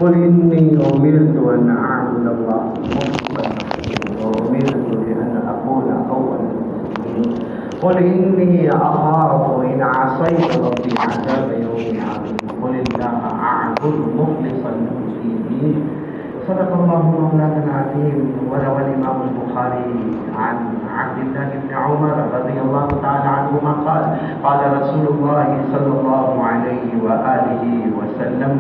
قل إني أمرت أن أعبد الله مخلصا له وأمرت بأن أكون أول المسلمين قل إني أخاف إن عصيت ربي عذاب يوم عظيم قل الله أعبد مخلصا له ديني. صدق الله مولانا العظيم. وروى الإمام البخاري عن عبد الله بن عمر رضي الله تعالى عنهما قال قال رسول الله صلى الله عليه وآله وسلم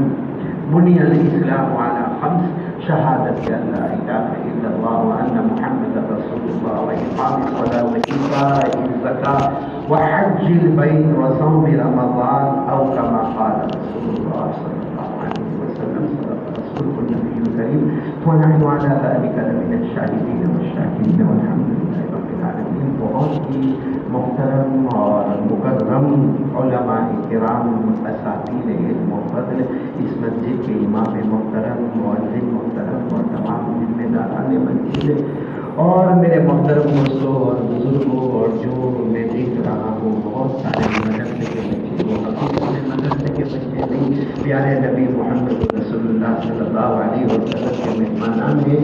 بني الإسلام على 5: شهادة أن لا إله إلا الله وأن محمدا رسول الله وإقام الصلاة وإيتاء الزكاة وحج البيت وصوم رمضان أو كما قال رسول الله صلى الله عليه وسلم. صدق رسوله النبي الكريم ونحن على ذلك لمن الشاهدين والشاكرين والحمد لله رب العالمين. بہت ہی محترم اور مکرم علماء کرام اساتذہ علم و فضل، اس مسجد کے امام محترم، مؤذن محترم اور تمام ذمہ داران مسجد اور میرے محترم دوستوں اور بزرگوں اور جو میں دیکھ رہا ہوں بہت سارے مدرسے کے بچے، وہ حقیقت مدرسے کے بچے نہیں، پیارے نبی محمد رسول اللہ صلی اللہ علیہ وسلم کے مہمانان ہیں.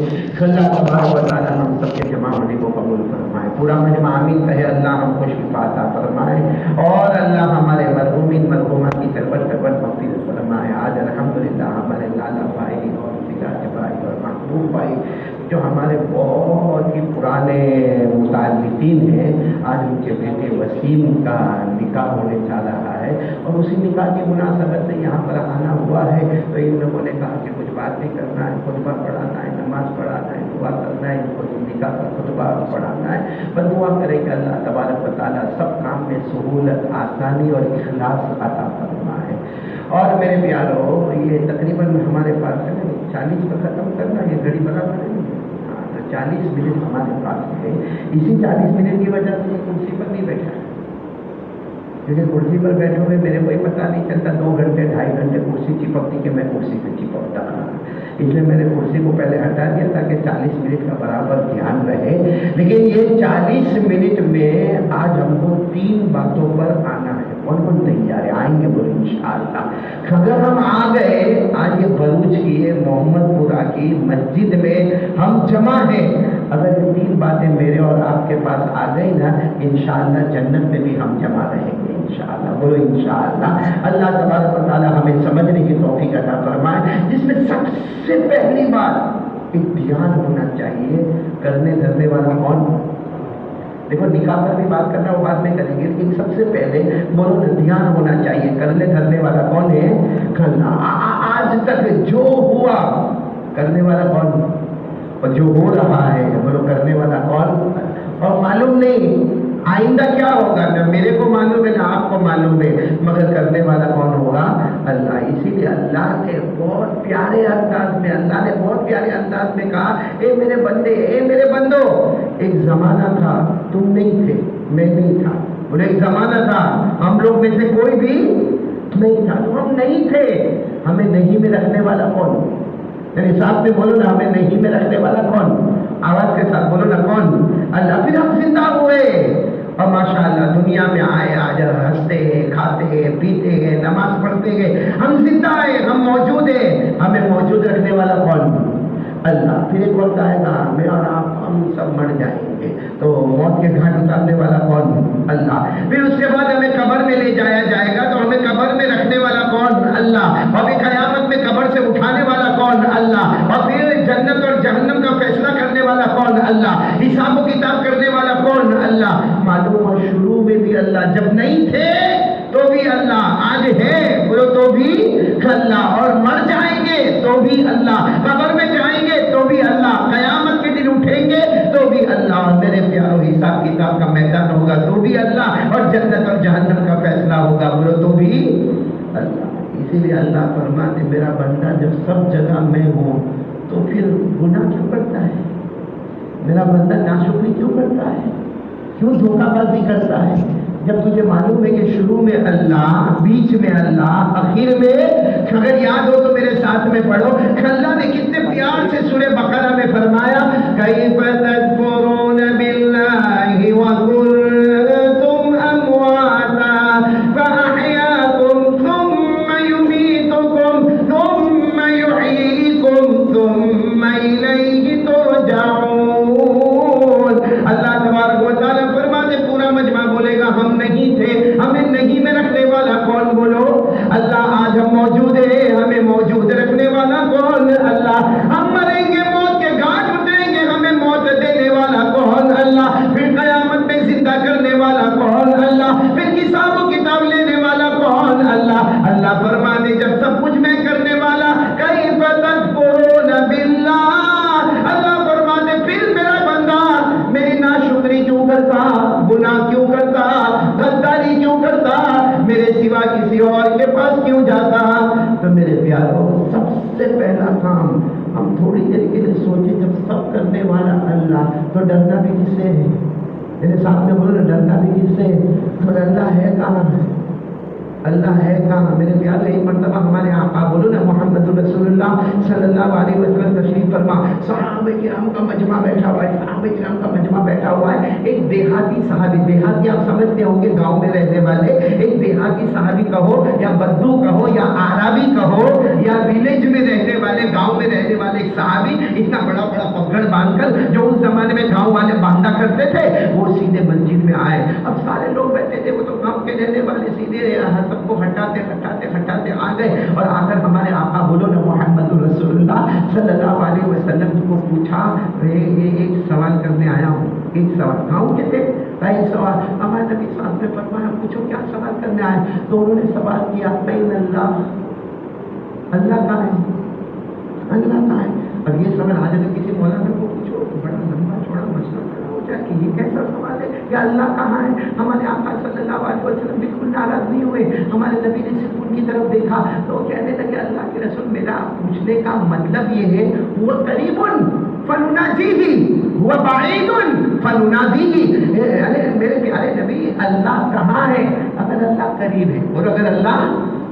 اللہ تبارک و تعالیٰ ہم سب کے جمع ہونے کو قبول فرمائے. پورا مجمع آمین کہے. اللہ ہم کو شفا عطا فرمائے اور اللہ ہمارے مرحومین مرحومات کی تربت مغفرت فرمائے. آج الحمدللہ ہمارے لالا بھائی اور فجاج بھائی اور محبوب بھائی جو ہمارے بہت ہی پرانے متعلقین ہیں، آج ان کے بیٹے وسیم کا نکاح ہونے جا رہا ہے اور اسی نکاح کی مناسبت سے یہاں پر آنا ہوا ہے. تو ان لوگوں نے کہا کہ کچھ باتیں کرنا ہے، خطبہ پڑھانا ہے، نماز پڑھانا ہے، دعا کرنا ہے، ان کو نکاح کا خطبہ پڑھانا ہے. بس دعا کرے کہ اللہ تبارک و تعالیٰ سب کام میں سہولت، آسانی اور اخلاص عطا فرمائے. اور میرے پیاروں، یہ تقریباً ہمارے پاس 40 پر ختم کرنا، یہ گھڑی برابر ہے. 40 منٹ ہمارے پاس ہے. اسی 40 منٹ کی وجہ سے کرسی پر نہیں بیٹھا، کیونکہ کرسی پر بیٹھے ہوئے میرے کوئی پتہ نہیں چلتا 2 گھنٹے 2.5 گھنٹے کرسی چپکتی کہ میں کرسی پہ چپکتا رہا. اس لیے میں نے کرسی کو پہلے ہٹا دیا تاکہ 40 منٹ کا برابر دھیان رہے. لیکن یہ 40 منٹ میں آج ہم کو 3 باتوں پر آنا ہے. کون کون تیار ہے؟ آئیں گے بولے انشاءاللہ. اگر ہم آ گئے آج یہ بلوچ کی محمد پورہ کی مسجد میں ہم جمع ہیں، اگر یہ 3 باتیں میرے اور آپ کے پاس آ گئی نا، انشاءاللہ جنت میں بھی ہم جمع رہیں گے انشاءاللہ. بولو انشاءاللہ. اللہ تبارک و تعالی ہمیں سمجھنے کی توفیق عطا فرمائے. جس میں سب سے پہلی بات ایک دھیان ہونا چاہیے. کرنے دھرنے والا کون؟ دیکھو نکاح پر بھی بات کرنا وہ بعد میں کریں گے، لیکن سب سے پہلے بولو دھیان ہونا چاہیے. کرنے دھرنے والا کون ہے؟ آج تک جو ہوا کرنے والا کون؟ اور جو ہو رہا ہے بولو کرنے والا کون؟ اور معلوم نہیں آئندہ کیا ہوگا، نہ میرے کو معلوم ہے نہ آپ کو معلوم ہے، مگر کرنے والا کون ہوگا؟ اللہ. اسی لیے اللہ نے بہت پیارے انداز میں کہا اے میرے بندے، اے میرے بندو، ایک زمانہ تھا تم نہیں تھے، میں نہیں تھا. بولے ایک زمانہ تھا ہم لوگ میں سے کوئی بھی نہیں تھا، تو ہم نہیں تھے. ہمیں نہیں میں رکھنے والا کون؟ یعنی ساتھ میں بولو نا، ہمیں نہیں میں رکھنے والا کون؟ آواز کے ساتھ بولو نا، کون؟ اللہ. پھر ہم زندہ ہوئے اور ماشاءاللہ دنیا میں آئے، آج ہنستے ہیں، کھاتے ہیں، پیتے ہیں، نماز پڑھتے ہیں. ہم زندہ ہیں، ہم موجود ہیں. ہمیں موجود رکھنے والا کون؟ اللہ. پھر ایک وقت آئے گا میں اور آپ ہم سب مر جائیں گے، تو موت کے گھاٹ اتارنے والا کون؟ اللہ. پھر اس کے بعد ہمیں قبر میں لے جایا جائے گا، تو ہمیں قبر میں رکھنے والا کون؟ اللہ. اور پھر قیامت میں قبر سے اٹھانے والا کون؟ اللہ. اور پھر جنت اور جہنم کا فیصلہ کرنے والا کون؟ اللہ. حساب و کتاب کرنے والا کون؟ اللہ. معلوم ہے شروع میں بھی اللہ، جب نہیں تھے تو بھی اللہ، آج ہے بولو تو بھی اللہ، اور مر جائیں گے تو بھی اللہ، قبر میں جائیں گے تو بھی اللہ، قیامت کے دن اٹھیں گے تو بھی اللہ. اور میرے پیاروں حساب کتاب کا میدان ہوگا تو بھی اللہ، اور جنت اور جہنم کا فیصلہ ہوگا بولو تو بھی اللہ. اسی لیے اللہ فرماتے میرا بندہ جب سب جگہ میں ہوں تو پھر گناہ کیوں کرتا ہے؟ میرا بندہ ناشکری کیوں کرتا ہے؟ کیوں دھوکہ بازی کرتا ہے؟ جب تجھے معلوم ہے کہ شروع میں اللہ، بیچ میں اللہ، آخر میں، اگر یاد ہو تو میرے ساتھ میں پڑھو. اللہ نے کتنے پیار سے سورہ بقرہ میں فرمایا کیف تکفرون باللہ وکنتم امواتا فاحیاکم ثم یمیتکم ثم یحییکم موجود رکھنے والا کون؟ اللہ. ہم مریں گے موت کے گھاٹ اتریں گے ہمیں موت دینے والا کون؟ اللہ. پھر قیامت میں زندہ کرنے والا کون؟ اللہ. پھر حساب و کتاب لینے والا کون؟ اللہ. اللہ فرمانے جب سب کچھ میں کرنے والا کیف تکفرون باللہ. اللہ فرماتے پھر میرا بندہ میری ناشکری کیوں کرتا، گناہ کیوں کرتا، غداری کیوں کرتا، میرے سوا کسی اور کے پاس کیوں جاتا؟ تو میرے پیاروں سب سے پہلا کام ہم تھوڑی دیر کے لیے سوچیں، جب سب کرنے والا اللہ تو ڈرنا بھی کس سے ہے؟ میرے سامنے بولو نا، ڈرنا بھی کس سے ہے؟ اور اللہ ہے کہاں؟ اللہ ہے کہاں؟ میرے پیارے ایک مرتبہ ہمارے آقا بولو نا محمد رسول اللہ صلی اللہ علیہ وسلم تشریف فرما، صحابہ کرام کا مجمع بیٹھا ہوا ہے، صحابہ کرام کا مجمع بیٹھا ہوا ہے. ایک دیہاتی صحابی، دیہاتی آپ سمجھتے ہوں گے گاؤں میں رہنے والے، ایک دیہاتی صحابی کہو یا بدو کہو یا عربی کہو یا ولیج میں رہنے والے، گاؤں میں رہنے والے ایک صحابی، اتنا بڑا بڑا پگڑ باندھ کر جو اس زمانے میں گاؤں والے باندھا کرتے تھے، وہ سیدھے مسجد میں آئے. اب سارے لوگ بیٹھے تھے، وہ تو گاؤں کے رہنے والے سیدھے سب کو ہٹاتے ہٹاتے ہٹاتے آ گئے اور آ کر ہمارے آقا بولو نا محمد رسول اللہ صلی اللہ علیہ وسلم کو پوچھا، ایک سوال کرنے آیا ہوں. ایک سوال، گاؤں کے تھے، ایک سوال. ہمارے نبی صاحب نے فرمایا پوچھو کیا سوال کرنے آئے؟ تو انہوں نے سوال کیا بین اللہ، اللہ کہاں ہے؟ اللہ کہاں ہے؟ اب یہ سوال آج اگر کسی مولانا کو پوچھو بڑا لمبا چوڑا مسئلہ کھڑا ہو جائے کہ یہ کیسا سوال ہے کہ اللہ کہاں ہے؟ ہمارے آقا صلی اللہ علیہ وسلم بالکل ناراض نہیں ہوئے. ہمارے نبی نے صرف ان کی طرف دیکھا تو کہنے لگے اللہ کے رسول میرا پوچھنے کا مطلب یہ ہے وہ قریب فنناجیہ وہ بعید فننادیہ. میرے پیارے نبی اللہ کہاں ہے؟ اگر اللہ قریب ہے اور اگر اللہ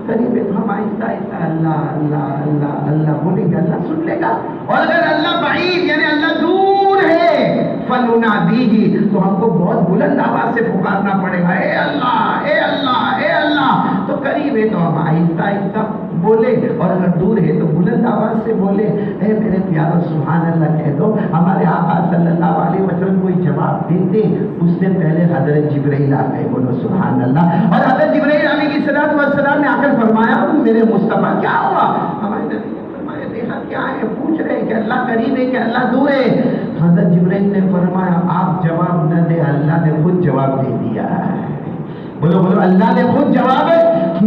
قریب ہے تو ہم آہستہ آہستہ اللہ اللہ اللہ اللہ بولیں گے، اللہ سن لے گا. اور اگر اللہ بعید یعنی اللہ دور ہے فننادیہ تو ہم کو بہت بلند آواز سے پکارنا پڑے گا، اے اللہ اے اللہ اے اللہ. تو قریب ہے تو ہم آہستہ آہستہ بولے اور اگر دور ہے تو بلند آواز سے بولے. اے میرے پیارو سبحان اللہ کہہ دو. ہمارے آقا صلی اللہ علیہ وسلم کوئی جواب دیتے اس سے پہلے حضرت جبرائیل آ گئے، بولو سبحان اللہ. اور حضرت جبرائیل علیہ السلام نے آ کر فرمایا میرے مصطفیٰ کیا ہوا؟ ہمارے نبی نے فرمایا دیکھا کیا ہے؟ پوچھ رہے کہ اللہ قریب ہے کہ اللہ دور ہے؟ حضرت جبرائیل نے فرمایا آپ جواب نہ دے، اللہ نے خود جواب دے دیا. بولو بولو اللہ نے خود جواب ہے.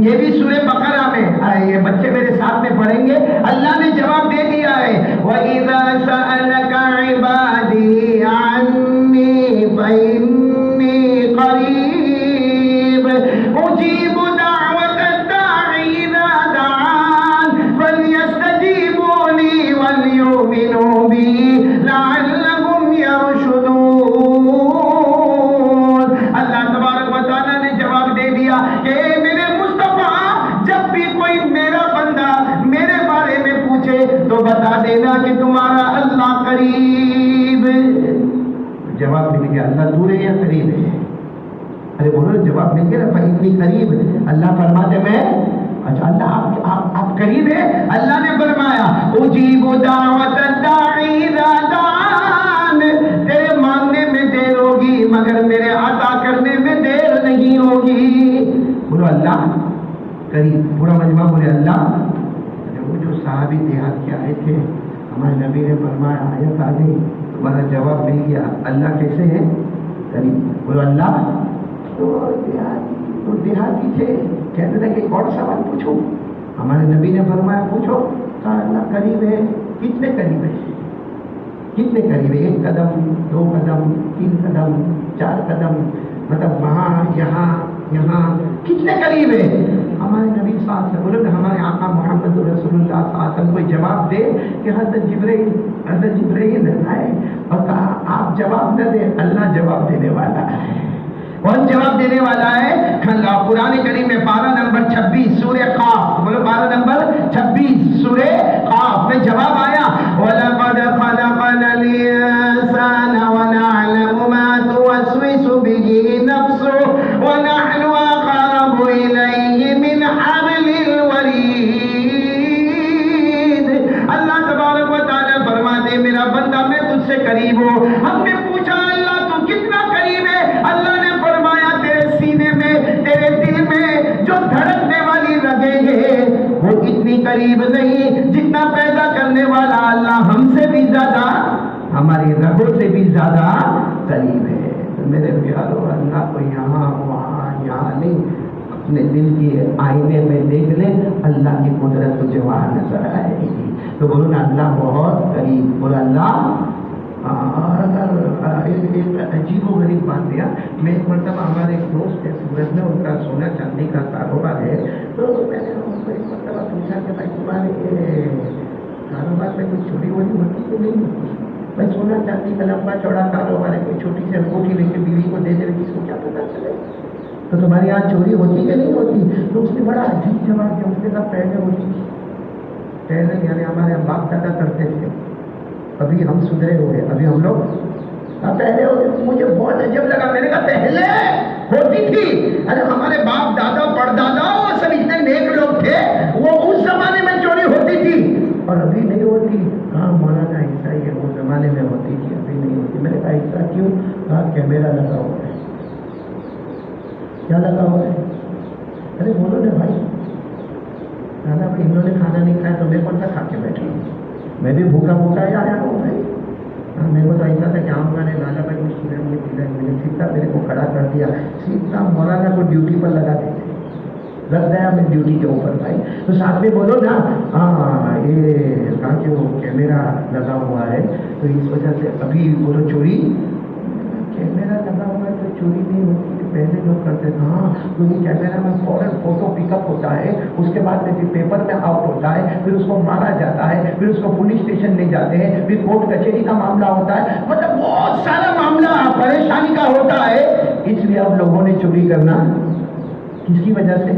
یہ بھی سورہ بقرہ میں، یہ بچے میرے ساتھ میں پڑھیں گے، اللہ نے جواب دے دیا ہے وَإِذَا سَأَلَكَ عِبَادِي عَنِّي فَإِنِّي قَرِيبٌ أُجِيبُ دَعْوَةَ الدَّاعِ إِذَا دَعَانِ فَلْيَسْتَجِيبُوا لِي وَلْيُؤْمِنُوا بِي لَعَلَّهُمْ يَرْشُدُونَ. اللہ تبارک و تعالیٰ نے جواب دے دیا کہ میرے مصطفیٰ جب بھی کوئی میرا بندہ میرے بارے میں پوچھے تو بتا دینا کہ تمہارا اللہ قریب. جواب مل گیا، اللہ دور ہے یا قریب ہے؟ ارے بولو جواب مل گیا نا، اتنی قریب. اللہ فرماتے میں اچھا اللہ آپ قریب ہے. اللہ نے فرمایا اجیب دعوت الداعی اذا دعان، تیرے مانگنے میں دیر ہوگی مگر میرے عطا کرنے میں دیر نہیں ہوگی. بولو اللہ قریب. پورا مجمع بولے اللہ. وہ جو صحابی دیہات کے آئے تھے ہمارے نبی نے فرمایا آیت آ گئی، تمہارا جواب مل گیا، اللہ کیسے ہے؟ قریب. بولو اللہ. تو دیہاتی تھے، کہتے تھے کہ اور سوال پوچھو. ہمارے نبی نے فرمایا پوچھو. کہا اللہ قریب ہے. کتنے قریب ہے؟ کتنے قریب ہے؟ 1 قدم 2 قدم 3 قدم 4 قدم، مطلب وہاں یہاں یہاں کتنے قریب ہے؟ ہمارے نبی صاحب سے بولے ہمارے آقا محمد رسول اللہ صلی اللہ علیہ وسلم کوئی جواب دے کہ حضرت جبرائیل آئے اور کہا آپ جواب نہ دیں، اللہ جواب دینے والا ہے. کون جواب دینے والا ہے؟ قرآن کریم میں پارہ نمبر 26 سورہ قاف، بولو پارہ نمبر 26 سورہ قاف میں جواب آیا وَلَقَدْ خَلَقْنَا الْإِنسَانَ وَنَعْلَمُ مَا تُوَسْوِسُ بِهِ نَفْسُهُ وَنَحْنُ أَقْرَبُ إِلَيْهِ مِنْ حَبْلِ الْوَرِيدِ. اللہ تبارک و تعالیٰ فرماتے میرا بندہ میں تجھ سے قریب ہوں. ہم نے پوچھا اللہ تو کتنا قریب ہے؟ اللہ نے فرمایا تیرے سینے میں تیرے دل میں جو دھڑکنے والی رگیں ہیں وہ اتنی قریب نہیں، جتنا پیدا کرنے والا اللہ ہم سے بھی زیادہ، ہماری رگوں سے بھی زیادہ قریب ہے۔ تو میرے پیارو، اللہ کو یہاں وہاں یہاں نہیں، اپنے دل کے آئینے میں دیکھ لیں، اللہ کی قدرت تجھے وہاں نظر آئے گی۔ تو بولو نا اللہ بہت قریب، بولو اللہ۔ اور اگر ایک عجیب و غریب بات دیا، میں ایک مرتبہ ہمارے ایک دوست ہے سورت میں، ان کا سونا چاندی کا کاروبار ہے، تو میں نے ان کو ایک مرتبہ پوچھا کہ بھائی تمہارے کاروبار میں کوئی چوری ووری ہوتی کہ نہیں ہوتی؟ بھائی سونا چاندی کا لمبا چوڑا کاروبار ہے، کوئی چھوٹی سی انگوٹھی لے کے بیوی کو دے دے، کس کو کیا پتا چلے؟ تو تمہارے یہاں چوری ہوتی کہ نہیں ہوتی؟ تو اس نے بڑا عجیب جواب دیا، اس نے کہا پہلے ہوتی تھی، پہلے یعنی ہمارے باپ دادا کرتے تھے، ابھی ہم سدھرے ہوئے، ابھی ہم لوگ پہلے ہوتے۔ مجھے بہت عجب لگا، میں نے کہا پہلے ہوتی تھی؟ ارے ہمارے باپ دادا پردادا وہ سب اتنے نیک لوگ تھے، وہ اس زمانے میں چوری ہوتی تھی اور ابھی نہیں ہوتی۔ ہاں مولانا ایسا ہی ہے، وہ زمانے میں ہوتی تھی ابھی نہیں ہوتی۔ میں نے کہا ایسا کیوں؟ کہا کیمرہ لگا ہوا ہے۔ کیا لگا ہوا ہے؟ ارے بولو نا بھائی، دادا بھائی انہوں نے کھانا نہیں کھایا تو میں کون سا کھا کے بیٹھا ہوں؟ میں بھی بھوکا بھوکا ہی آیا ہوں بھائی۔ ہاں میرے کو تو ایسا تھا کہ عام گانے لالا بھائی کچھ کھلا مجھے پلا، میں نے سیدھا میرے کو کھڑا کر دیا، سیدھا مولانا کو ڈیوٹی پر لگا دیتے، لگ گیا میں ڈیوٹی کے اوپر بھائی۔ تو ساتھ میں بولو نا، ہاں یہ کہا کہ وہ کیمرہ لگا ہوا ہے تو اس وجہ سے ابھی بولو چوری، کیمرہ لگا ہوا ہے تو چوری نہیں ہوتی، پہلے لوگ کرتے تھے۔ ہاں کیونکہ کیمرہ میں فوراً فوٹو پک اپ ہوتا ہے، اس کے بعد میں پیپر میں آؤٹ ہوتا ہے، پھر اس کو مارا جاتا ہے، پھر اس کو پولیس اسٹیشن لے جاتے ہیں، پھر کورٹ کچہری کا معاملہ ہوتا ہے، مطلب بہت سارا معاملہ پریشانی کا ہوتا ہے۔ اس لیے اب لوگوں نے چوری کرنا کس کی وجہ سے؟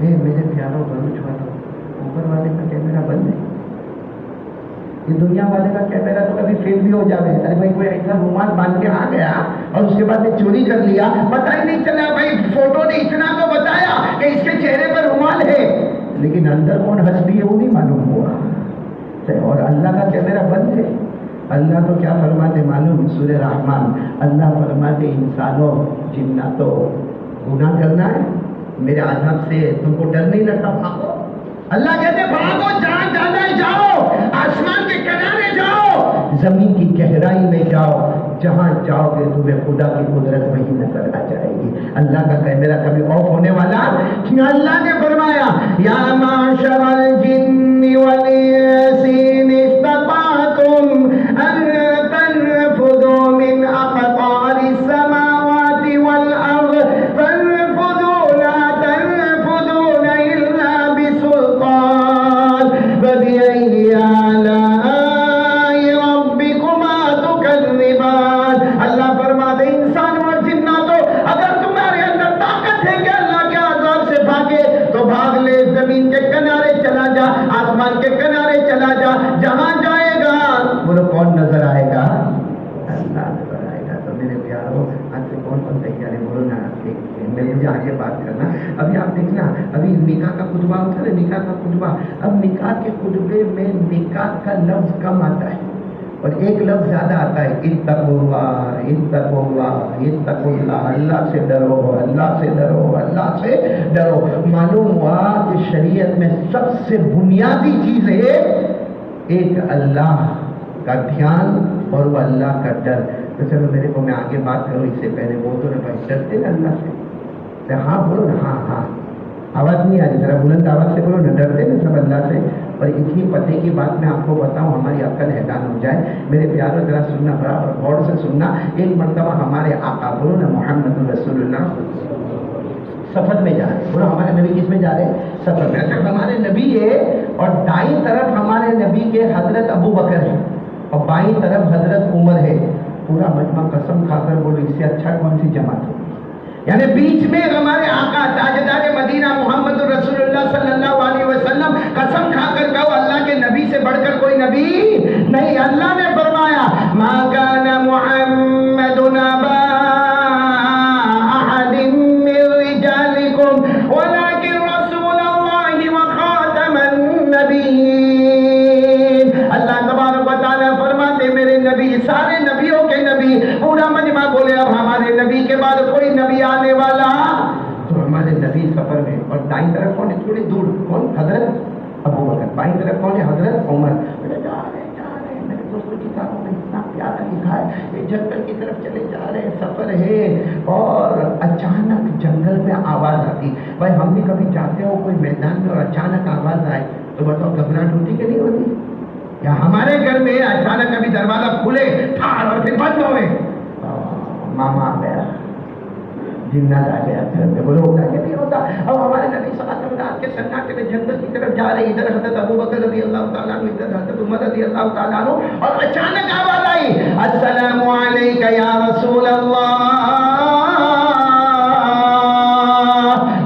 میرے پیاروں بلوچ والوں، اوپر والے کا کیمرہ بند ہے، یہ دنیا والے کا کیمرہ تو کبھی فیل بھی ہو جاوے۔ ارے بھائی کوئی ایسا رومال باندھ کے آ گیا اور اس کے بعد میں چوری کر لیا، پتہ ہی نہیں چلا بھائی، فوٹو نے اتنا تو بتایا کہ اس کے چہرے پر رومال ہے، لیکن اندر کون ہستی ہے وہ نہیں معلوم ہوا۔ اور اللہ کا کیمرہ بند ہے۔ اللہ تو کیا فرماتے معلوم؟ سورہ رحمان، اللہ فرماتے انسانوں جناتوں، گناہ کرنا ہے میرے عذاب سے تم کو ڈر نہیں لگتا؟ بھاگو۔ اللہ کہتے بھاگو، جہاں جانا ہے جاؤ، آسمان کے کنارے جاؤ، زمین کی گہرائی میں جاؤ، جہاں جاؤ گے تمہیں خدا کی قدرت وہی نظر آ جائے گی۔ اللہ کا کیمرہ کبھی آف ہونے والا؟ اللہ نے فرمایا یا معشر الجن والانس ان استطعتم ان تنفذوا من اقطار السماوات والارض فانفذوا لا تنفذون الا بسلطان فبأي آلاء ربكما تكذبان۔ اللہ فرماتے انسان اور جناتوں، اگر تمہارے اندر طاقت ہے کہ اللہ کے عذاب سے بھاگے تو بھاگ لے، زمین کے کنارے چلا جا، آسمان کے کنارے چلا جا، جہاں جائے گا بولو کون نظر آئے گا؟ اللہ نظر آئے گا۔ تو میرے پیاروں، آج سے کون تیار ہے؟ بولو نا، میں مجھے آگے بات کرنا۔ ابھی آپ دیکھنا، ابھی نکاح کا خطبہ ہوتا ہے، نکاح کا خطبہ، اب نکاح کے خطبے میں نکاح کا لفظ کم آتا ہے اور ایک لفظ زیادہ آتا ہے، اتقوا اللہ، اتقوا اللہ، اتقوا اللہ، اللہ سے ڈرو، اللہ سے ڈرو، اللہ سے ڈرو۔ معلوم ہوا کہ شریعت میں سب سے بنیادی چیز ہے ایک اللہ کا دھیان اور وہ اللہ کا ڈر۔ تو چلو میرے کو میں آگے بات کروں اس سے پہلے وہ تو بھائی ڈرتے نا اللہ سے؟ ہاں بولو نا، ہاں ہاں، آواز نہیں آ رہی، ذرا بلند آواز سے بولو نا، ڈرتے نا سب اللہ سے؟ اور اتنی پتے کی بات میں آپ کو بتاؤں ہماری عقل حیران ہو جائے۔ میرے پیاروں ذرا سننا، برابر غور سے سننا۔ ایک مرتبہ ہمارے آقا، بولو نا محمد رسول اللہ، سفر میں جا رہے، بولو ہمارے نبی کس میں جا رہے؟ سفر میں۔ اچھا ہمارے نبی ہے اور دائیں طرف ہمارے نبی کے حضرت ابو بکر ہے اور بائیں طرف حضرت عمر ہے۔ پورا مجمع قسم کھا کر بولو اس سے اچھا کون سی جماعت ہوگی؟ یعنی بیچ میں ہمارے آقا تاجدار مدینہ محمد رسول اللہ صلی اللہ علیہ وسلم، قسم کھا کر کہو اللہ کے نبی سے بڑھ کر کوئی نبی نہیں۔ اللہ نے فرمایا ما کان محمد ابا احد من رجالکم ولکن رسول اللہ وخاتم النبیین۔ اللہ تبارک و تعالیٰ فرماتے میرے نبی سارے نبیوں کے نبی، پورا مجمع بولے اب ہمارے نبی کے بعد کوئی نبی آنے والا؟ تو ہمارے نبی سفر میں، اور دائیں طرف کون ہے تھوڑی دور، کون؟ حضرت ابو بکر، بائیں طرف کون ہے؟ حضرت عمر۔ جا رہے میرے دوستوں، کتابوں میں اتنا پیارا لکھا ہے، یہ جنگل کی طرف چلے جا رہے ہیں، سفر ہے، اور اچانک جنگل میں آواز آتی۔ بھائی ہم بھی کبھی جاتے ہو کوئی میدان میں اور اچانک آواز آئے تو بتاؤ گھبراہٹ ہوتی کہ نہیں ہوتی؟ یا ہمارے گھر میں اچانک کبھی دروازہ کھلے ٹھار اور پھر بند ہوئے، ماما آ گیا، جنات آ گیا گھر میں، بولو ہوتا کہ نہیں ہوتا؟ اب ہمارے نبی صلی اللہ علیہ وسلم رات کے سناٹے میں جنگل کی طرف جا رہے، ادھر حضرت ابو بکر رضی اللہ تعالیٰ عنہ، ادھر حضرت عمر رضی اللہ تعالیٰ عنہ، اور اچانک آواز آئی، السلام علیکہ یا رسول اللہ۔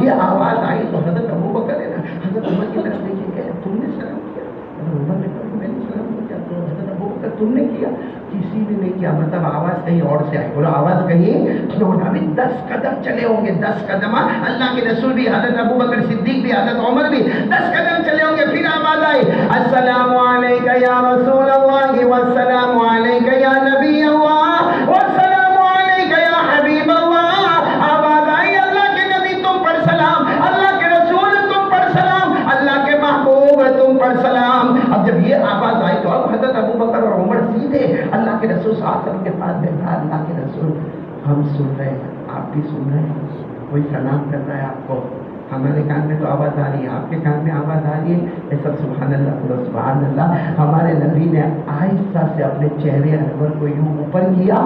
یہ آواز آئی تو حضرت ابو بکر ہے نا، حضرت عمر کی طرف دیکھے کہ تم نے سلام کیا؟ حضرت عمر نے کہا میں نے سلام نہیں کیا، تو حضرت ابو بکر تم نے کیا؟ کسی نے نہیں کیا، مطلب آواز کہیں اور سے آئی، بولو آواز کہیں اور۔ ابھی 10 قدم چلے ہوں گے، 10 قدم، اللہ کے رسول بھی، حضرت ابو بکر صدیق بھی، حضرت عمر بھی 10 قدم چلے ہوں گے، پھر آواز آئی، السلام علیکہ یا رسول اللہ والسلام علیکہ یا نبی اللہ والسلام علیکہ یا حبیب اللہ۔ آواز آئی، اللہ کے نبی تم پر سلام، اللہ کے رسول تم پر سلام، اللہ کے محبوب تم پر سلام۔ اب جب یہ آواز آئی تو اب حضرت ابو بکر اور عمر سیدھے اللہ کے رسول صلی اللہ علیہ وسلم کے پاس بیٹھا، اللہ کے رسول ہم سن رہے ہیں، آپ بھی سن رہے ہیں، کوئی سلام کر رہا ہے آپ کو، ہمارے کان میں تو آواز آ رہی ہے، آپ کے کان میں آواز آ رہی ہے، یہ سب سبحان اللہ، بولو سبحان اللہ۔ ہمارے نبی نے آہستہ سے اپنے چہرے انور کو یوں اوپر کیا،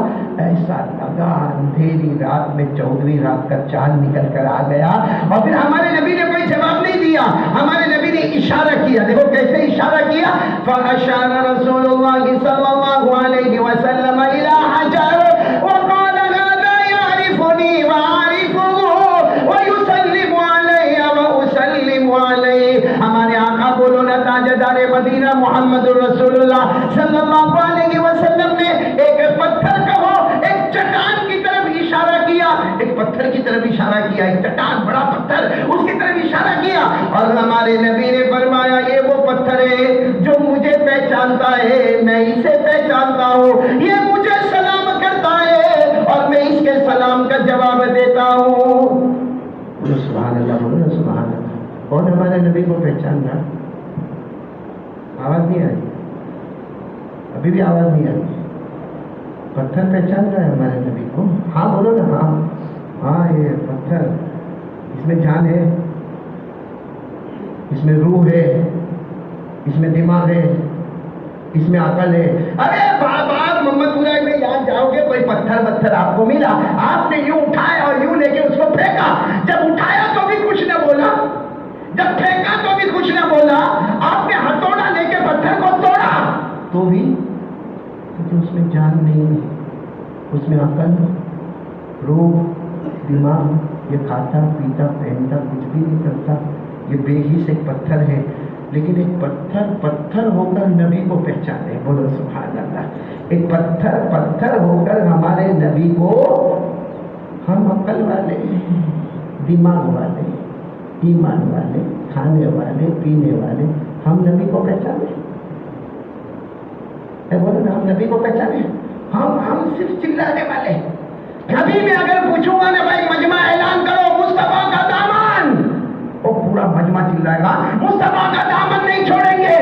ایسا لگا اندھیری رات میں 14ویں رات کا چاند نکل کر آ گیا، اور پھر ہمارے نبی نے کوئی جواب نہیں دیا، ہمارے نبی نے اشارہ کیا، دیکھو کیسے اشارہ کیا، فَأَشَارَ رَسُولُ اللَّهِ صلی اللہ علیہ وسلم إِلَى حَجَرٍ وَقَالَ هَذَا يَعْرِفُنِي وَأَعْرِفُهُ وَيُسَلِّمُ عَلَيَّ وَأُسَلِّمُ عَلَيْهِ۔ ہمارے آقا بولو نا تاجدار مدینہ محمد الرسول اللہ صلی اللہ علیہ وسلم نے ایک پتھر کہو، ایک چٹان کی طرف اشارہ کیا، ایک پتھر کی طرف اشارہ کیا، ایک چٹان بڑا پتھر اس کی طرف اشارہ کیا، اور ہمارے نبی نے فرمایا یہ وہ پتھر ہے جو مجھے پہچانتا ہے، میں اسے پہچانتا ہوں، یہ مجھے سلام کرتا ہے اور میں اس کے سلام کا جواب دیتا ہوں۔ بولو سبحان اللہ، بولو سبحان اللہ۔ کون ہمارے نبی کو پہچان رہا؟ آواز نہیں آئی، ابھی بھی آواز نہیں آئی، پتھر پہچان رہا ہے ہمارے نبی کو؟ ہاں بولو نا، ہاں ہاں، یہ پتھر، اس میں جان ہے، اس میں روح ہے، اس میں دماغ ہے، اس میں عقل ہے۔ ارے بات محمد پورا میں یاد جاؤ گے، کوئی پتھر آپ کو ملا، آپ نے یوں اٹھایا اور یوں لے کے اس کو پھینکا، جب اٹھایا تو بھی کچھ نہ بولا، جب پھینکا تو بھی کچھ نہ بولا، آپ نے ہتھوڑا لے کے پتھر کو توڑا تو بھی، کیونکہ اس میں جان نہیں ہے، اس میں عقل، روح، دماغ، یہ کھاتا پیتا پہنتا کچھ بھی نہیں کرتا، یہ بے حس ایک پتھر ہے، لیکن ایک پتھر ہو کر نبی کو پہچانے، بولو سبحان اللہ۔ ایک پتھر ہو کر ہمارے نبی کو، ہم عقل والے، دماغ والے، ایمان والے، کھانے والے، پینے والے، ہم نبی کو پہچانے، بولو نا، ہم نبی کو پہچانے، ہم صرف چلانے والے۔ کبھی میں اگر پوچھوں گا نا بھائی مجمع اعلان کرو مصطفیٰ کا دامن، وہ پورا مجمع چلائے گا مصطفیٰ کا دامن نہیں چھوڑیں گے۔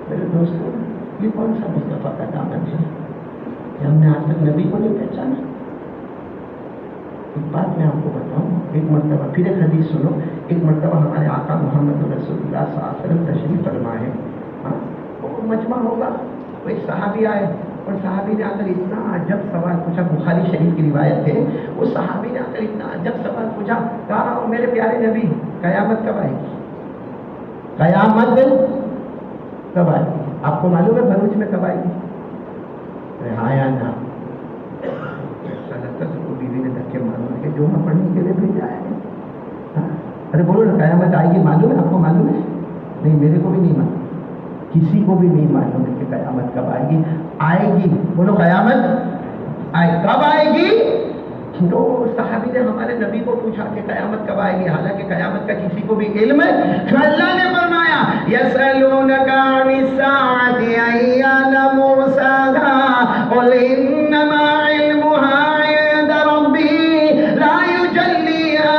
میرے دوستو، یہ کون سا مصطفیٰ کا دامن ہے کہ ہم نے آج تک نبی کو نہیں پہچانا؟ ایک بات میں آپ کو بتاؤں، ایک مرتبہ پھر ایک حدیث سنو، ایک مرتبہ ہمارے آقا محمد رسول اللہ صلی اللہ علیہ وسلم تشریف فرما ہے، وہ مجمع ہوگا، کوئی صحابی آئے، اور صحابی نے آ کر اتنا عجب سوال پوچھا، بخاری شریف کی روایت ہے، وہ صحابی نے آ کر اتنا عجب سوال پوچھا، کہا میرے پیارے نبی قیامت کب آئے گی؟ قیامت کب آئے گی؟ آپ کو معلوم ہے بھروچ میں کب آئے گی؟ ہاں یا نا؟ ایسا لگتا ہے کو بیوی نے دھکے معلوم ہے جو ہم پڑھنے کے لیے بھیجا ہے۔ ارے بولو نا قیامت آئے گی، معلوم ہے آپ کو؟ معلوم ہے؟ نہیں، میرے کو بھی نہیں معلوم، کسی کو بھی نہیں معلوم ہے کہ قیامت کب آئے گی۔ آئے گی، بولو قیامت آئے، کب آئے گی؟ تو صحابی نے ہمارے نبی کو پوچھا کہ قیامت کب آئے گی، حالانکہ قیامت کا کسی کو بھی علم ہے۔ تو اللہ نے فرمایا یسألونک عن الساعة أیان مرساها قل انما علمها عند ربی لا یجلیها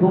2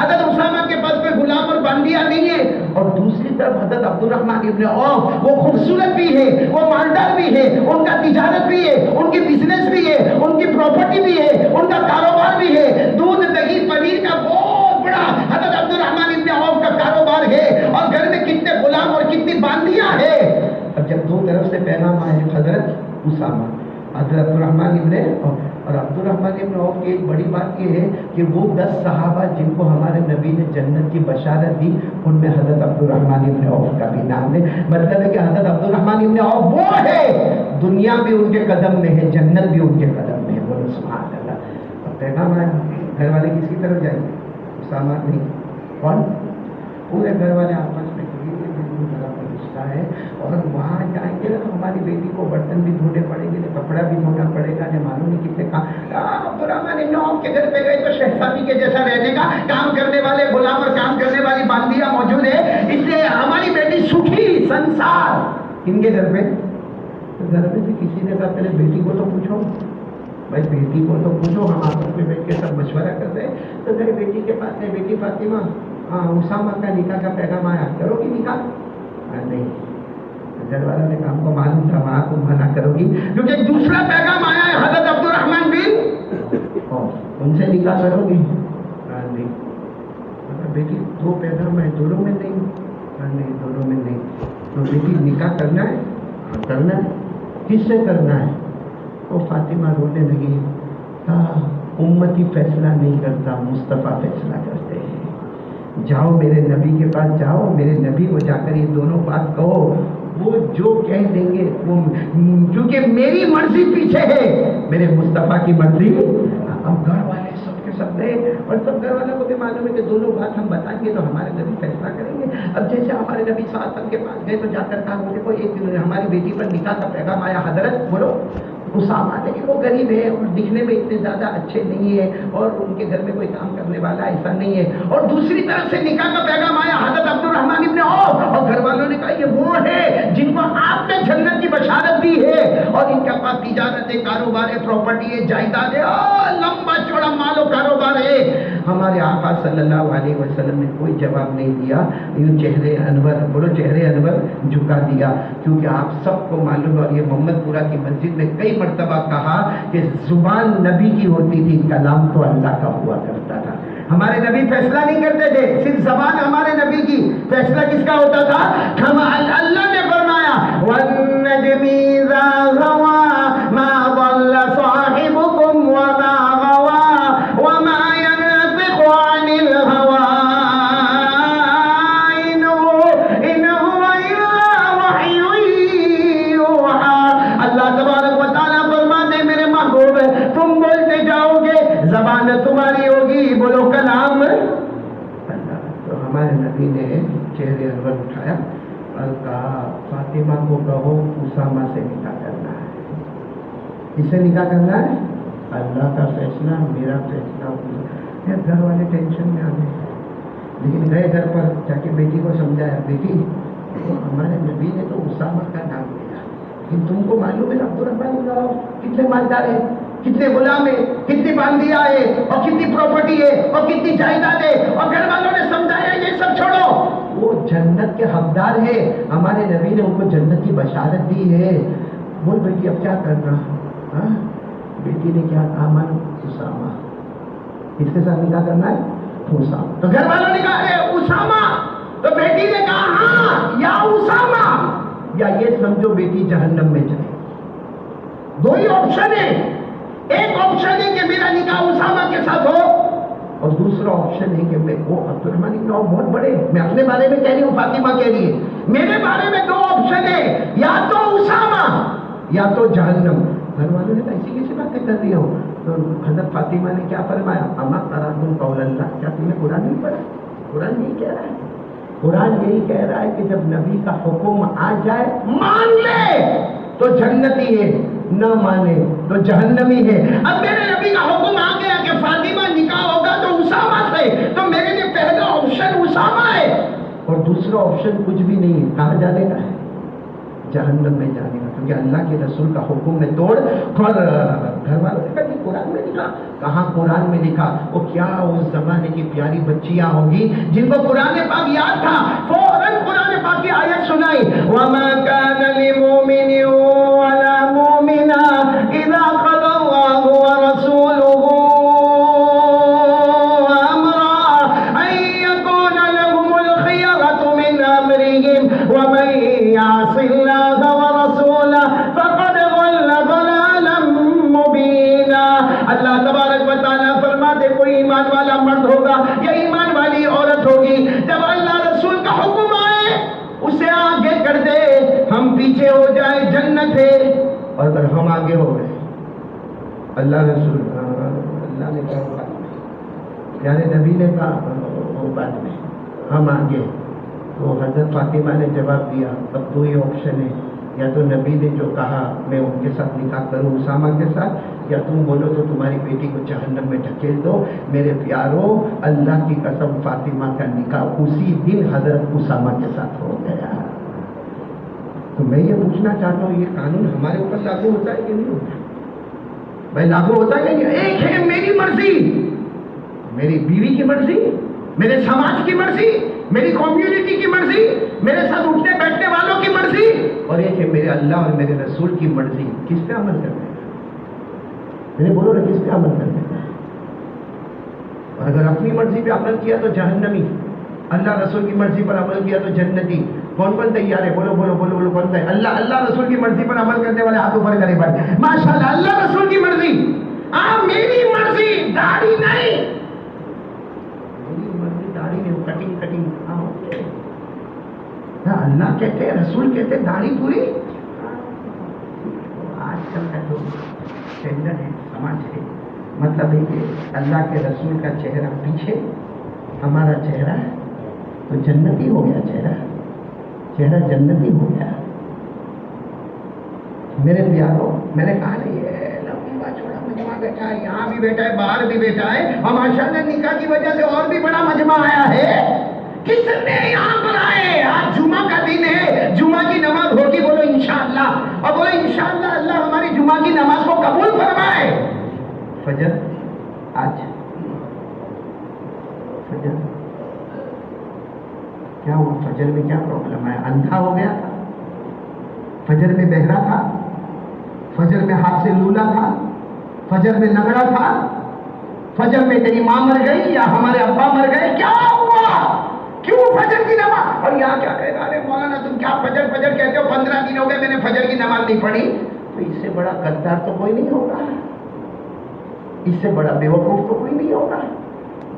حضرت اسامہ کے پاس کوئی غلام اور باندیا نہیں ہے، اور دوسری طرف حضرت عبد الرحمن ابن عوف وہ خوبصورت بھی ہے، وہ مالدار بھی ہے، ان کا تجارت بھی ہے، ان کی بزنس بھی ہے، ان کی پراپرٹی بھی ہے، ان کا کاروبار بھی ہے، دودھ دہی پنیر کا بہت بڑا حضرت عبد الرحمن ابن عوف کا کاروبار ہے، اور گھر میں کتنے غلام اور کتنی باندیاں ہیں۔ اب جب دو طرف سے پیغام آئے حضرت اسامہ، حضرت عبد الرحمن ابن عوف، اور عبد الرحمن ابن عوف کی ایک بڑی بات یہ ہے کہ وہ 10 صحابہ جن کو ہمارے نبی نے جنت کی بشارت دی، ان میں حضرت عبد الرحمن ابن عوف کا بھی نام ہے۔ مطلب ہے کہ حضرت عبد الرحمن ابن عوف وہ ہے، دنیا بھی ان کے قدم میں ہے، جنت بھی ان کے قدم میں ہے، بولو سبحان اللہ۔ اب پیغام آیا، گھر والے کس کی طرف جائیں گے؟ اسامہ نہیں، کون؟ پورے گھر والے آپس میں رشتہ ہے، اور وہاں جائیں گے تو ہماری بیٹی کو برتن بھی دھونے پڑیں گے، کپڑا بھی دھونا پڑے گا، معلوم نہیں کتنے کام۔ عبد الرحمن ابن عوف کے گھر پہ گئے تو شہزادی کے جیسا رہنے کا، کام کرنے والے غلام اور کام کرنے والی باندیاں موجود ہے، اس لیے ہماری بیٹی سکھی سنسار۔ ان کے گھر پہ گھر میں سے کسی نے کہا پہلے بیٹی کو تو پوچھو، بھائی بیٹی کو تو پوچھو، ہم آپس میں بیٹھ کے سب مشورہ کرتے ہیں۔ تو میری بیٹی کے پاس ہے، بیٹی فاطمہ اسامہ کا نکاح کا پیغام آیا، کرو گی نکاح؟ نہیں، گھر والوں نے کام کو معلوم تھا، وہاں کو منع کرو گی، کیونکہ ایک دوسرا پیغام آیا ہے حضرت عبد الرحمن بن، ان سے نکاح کرو گی؟ نہیں۔ بیٹی دو پیغام ہے، دونوں میں نہیں؟ نہیں، دونوں میں نہیں۔ تو بیٹی نکاح کرنا ہے؟ کرنا ہے۔ کس سے کرنا ہے؟ وہ فاطمہ رونے لگی، امتی فیصلہ نہیں کرتا، مصطفیٰ فیصلہ کرتے ہیں، جاؤ میرے نبی کے پاس جاؤ، میرے نبی کو جا کر یہ دونوں بات کہو، وہ جو کہہ دیں گے، وہ کیونکہ میری مرضی پیچھے ہے، میرے مصطفیٰ کی مرضی۔ اب گھر والے سب کے سب گئے، اور سب گھر والوں کو بھی معلوم ہے کہ دونوں بات ہم بتائیں گے تو ہمارے نبی فیصلہ کریں گے۔ اب جیسے ہمارے نبی صلی اللہ علیہ وسلم کے پاس گئے تو جا کر کہا، دیکھو ایک ہماری بیٹی پر نکاح کا پیغام آیا، حضرت بولو اسامہ، لیکن وہ غریب ہے اور دکھنے میں اتنے زیادہ اچھے نہیں ہے، اور ان کے گھر میں کوئی کام کرنے والا ایسا نہیں ہے، اور دوسری طرف سے نکاح کا پیغام آیا حضرت عبد الرحمن ابن عوف، اور گھر والوں نے کہا یہ وہ ہے جن کو آپ نے جنت کی بشارت دی ہے، اور ان کے پاس تجارت ہے، کاروبار ہے، پراپرٹی ہے، جائیداد ہے، لمبا چوڑا مال و کاروبار ہے۔ ہمارے آقا صلی اللہ علیہ وسلم نے کوئی جواب نہیں دیا، یوں چہرے انور، بولو چہرے انور جھکا دیا، کیونکہ آپ سب کو معلوم ہے، اور یہ محمد پورہ کی مسجد میں کئی مرتبہ کہا کہ زبان نبی کی ہوتی تھی، کلام تو اللہ کا ہوا کرتا تھا۔ ہمارے نبی فیصلہ نہیں کرتے تھے، صرف زبان ہمارے نبی کی، فیصلہ کس کا ہوتا تھا؟ اللہ نے فرمایا وَالنَّجْمِ إِذَا هَوَىٰ مَا ضَلَّ صَاحِبُكُمْ وَمَا غَوَىٰ وَمَا يَنطِقُ عَنِ الْهَوَىٰ إِنْ هُوَ إِلَّا وَحْيٌ يُوحَىٰ۔ اللہ تبارک و تعالیٰ فرماتے میرے محبوب، تم بولتے جاؤ گے، زبان تمہاری ہوگی، بولو کلام اللہ۔ تو ہمارے نبی نے چہرے انور اٹھایا اور کہا فاطمہ کو کہو اسامہ سے نکاح کرنا ہے۔ کس سے نکاح کرنا ہے؟ اللہ کا فیصلہ، میرا فیصلہ۔ گھر والے ٹینشن میں آ گئے، لیکن گئے گھر پر جا کے بیٹی کو سمجھایا، بیٹی ہمارے نبی نے تو اسامہ کا نام لیا، لیکن تم کو معلوم ہے عبد الرحمن کتنے مالدار ہے، کتنے غلام ہے، کتنی باندیاں ہے، اور کتنی پراپرٹی ہے، اور کتنی جائیداد ہے، اور گھر والوں نے سمجھایا یہ سب چھوڑو، وہ جنت کے حقدار ہے، ہمارے نبی نے ان کو جنت کی بشارت دی ہے۔ بول بیٹی اب کیا کرنا؟ بیٹی نے کیا کہا؟ من اسامہ، کس کے ساتھ نکاح کرنا ہے؟ اسامہ۔ تو گھر والوں نے کہا ہے اسامہ، تو بیٹی نے کہا ہاں یا اسامہ، یا یہ سمجھو بیٹی جہنم میں جائے۔ دو ہی آپشن ہے، ایک آپشن ہے کہ میرا نکاح اسامہ کے ساتھ ہو، اور دوسرا آپشن ہے کہ میں وہ عبد الرحمن ابن عوف بہت بڑے، میں اپنے بارے میں کہہ رہی ہوں، فاطمہ کہہ رہی ہے، میرے بارے میں دو آپشن ہے، یا تو اسامہ یا تو جہنم۔ گھر والوں نے ایسی کیسی باتیں کر رہی ہو؟ تو حضرت فاطمہ نے کیا فرمایا؟ اما قرأتم قول اللہ، کیا تم نے قرآن نہیں پڑھا؟ قرآن یہی کہہ رہا ہے، قرآن یہی کہہ رہا ہے کہ جب نبی کا حکم آ جائے مان لے تو جنتی ہے، نہ مانے تو جہنمی ہے۔ اب میرے نبی کا حکم آ گیا کہ فاطمہ نکاح ہوگا تو اسامہ سے، تو میرے لیے پہلا آپشن اسامہ ہے، اور دوسرا آپشن کچھ بھی نہیں ہے۔ کہاں جانے کا ہے؟ جہنم میں جانے کا، کیونکہ اللہ کے رسول کا حکم میں توڑ۔ اور گھر والوں نے کہا قرآن میں لکھا؟ کہاں قرآن میں لکھا؟ وہ کیا اس زمانے کی پیاری بچیاں ہوں گی جن کو قرآن پاک یاد تھا، فوراً قرآن پاک کی آیت سنائی، وَمَا كَانَ لِمُؤْمِنٍ وَلَا مُؤْمِنَةٍ إِذَا قَضَى اللَّهُ وَرَسُولُهُ أَمْرًا أَن يَكُونَ لَهُمُ الْخِيَرَةُ مِنْ أَمْرِهِمْ وَمَن يَعْصِ اللَّهَ وَرَسُولَهُ فَقَدْ ضَلَّ ضَلَالًا مُبِينًا۔ اللہ تبارک و تعالیٰ فرماتے کوئی ایمان والا مرد ہوگا یا ایمان والی عورت ہوگی، جب اللہ رسول کا حکم آئے اسے آگے کر دے، ہم پیچھے ہو جائے جنت ہے، اور اگر ہم آگے ہو گئے اللہ رسول اللہ نے کہا بات میں، یعنی نبی نے کہا وہ بات میں، ہم آگے، تو حضرت فاطمہ نے جواب دیا اب دو ہی آپشن ہے، یا تو نبی نے جو کہا میں ان کے ساتھ نکاح کروں اسامہ کے ساتھ، یا تم بولو تو تمہاری بیٹی کو جہنم میں ڈھکیل دو۔ میرے پیاروں، اللہ کی قسم فاطمہ کا نکاح اسی دن حضرت اسامہ کے ساتھ ہو گیا۔ تو میں یہ پوچھنا چاہتا ہوں یہ قانون ہمارے اوپر لاگو ہوتا ہے کہ نہیں ہوتا؟ بھائی لاگو ہوتا ہے کہ نہیں؟ ایک ہے میری مرضی، میری بیوی کی مرضی، میرے سماج کی مرضی، میری کمیونٹی کی مرضی، میرے ساتھ اٹھنے بیٹھنے والوں کی مرضی، اور ایک ہے میرے اللہ اور میرے رسول کی مرضی۔ کس پہ عمل کرنا ہے؟ میں نے بولو نا، کس پہ عمل کرنا ہے؟ اور اگر اپنی مرضی پہ عمل کیا تو جہنمی، اللہ رسول کی مرضی پر عمل کیا تو جنتی۔ کون کون تیار ہے؟ بولو بولو بولو بولو، کون تیار؟ اللہ رسول کی مرضی پر عمل کرنے والے ہاتھ اوپر کرے بھائی، ماشاءاللہ۔ اللہ رسول کی مرضی، میری مرضی، داڑھی نہیں، میری مرضی داڑھی نہیں، کٹنگ کٹنگ اللہ کہتے ہیں، رسول کہتے ہیں داڑھی پوری۔ آج کل کا جو اسٹینڈرڈ ہے، سماج ہے، مطلب ہے کہ اللہ کے رسول کا چہرہ پیچھے، ہمارا چہرہ تو جنتی ہو گیا، چہرہ جنتی ہو گیا۔ میرے پیاروں، میں نے کہا نہیں ہے لمبا چوڑا مجمع بیٹھا ہے، یہاں بھی بیٹھا ہے، باہر بھی بیٹھا ہے، اور ماشاءاللہ نکاح کی وجہ سے اور بھی بڑا مجمع آیا ہے۔ کتنے یہاں پر آئے؟ آج جمعہ کا دن ہے، جمعہ کی نماز ہوگی، بولو انشاءاللہ، اور بولو انشاءاللہ اللہ ہماری جمعہ کی نماز کو قبول فرمائے۔ فجر، آج فجر کیا ہوا؟ فجر میں کیا پرابلم ہے؟ اندھا ہو گیا تھا؟ فجر میں بہرا تھا؟ فجر میں ہاتھ سے لولا تھا؟ فجر میں لنگڑا تھا؟ فجر میں تیری ماں مر گئی یا ہمارے ابا مر گئے؟ کیا ہوا؟ کیوں فجر کی نماز؟ اور یہاں کیا کہہ رہا ہے مولانا تم کیا فجر کہتے ہو؟ 15 دن ہو گئے میں نے فجر کی نماز نہیں پڑھی۔ تو اس سے بڑا غدار تو کوئی نہیں ہوگا، اس سے بڑا بیوقوف تو کوئی نہیں ہوگا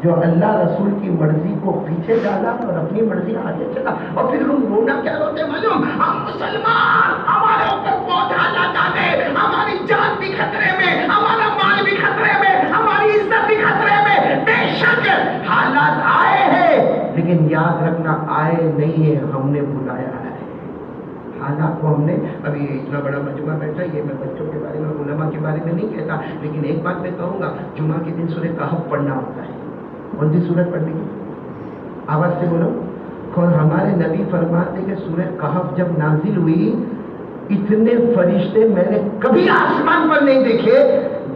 جو اللہ رسول کی مرضی کو پیچھے ڈالا اور اپنی مرضی آگے چلا۔ اور پھر ہم رونا کیا روتے معلوم؟ ہم مسلمان، ہمارے اوپر بہت حالات آ گئے، ہماری جان بھی خطرے میں، ہمارا مال بھی خطرے میں، ہماری عزت بھی خطرے میں۔ بے شک حالات آئے ہیں، لیکن یاد رکھنا آئے نہیں ہے، ہم نے بلایا ہے حالات کو۔ ہم نے ابھی اتنا بڑا مجمع بیٹھا، یہ میں بچوں کے بارے میں، علماء کے بارے میں نہیں کہتا، لیکن ایک بات میں کہوں گا، جمعہ کے دن سورہ کہف پڑھنا ہوتا ہے۔ کون سی سورت پڑھنے کی؟ آواز سے بولو۔ اور ہمارے نبی فرماتے کہ سورہ کہف جب نازل ہوئی، اتنے فرشتے میں نے کبھی آسمان پر نہیں دیکھے۔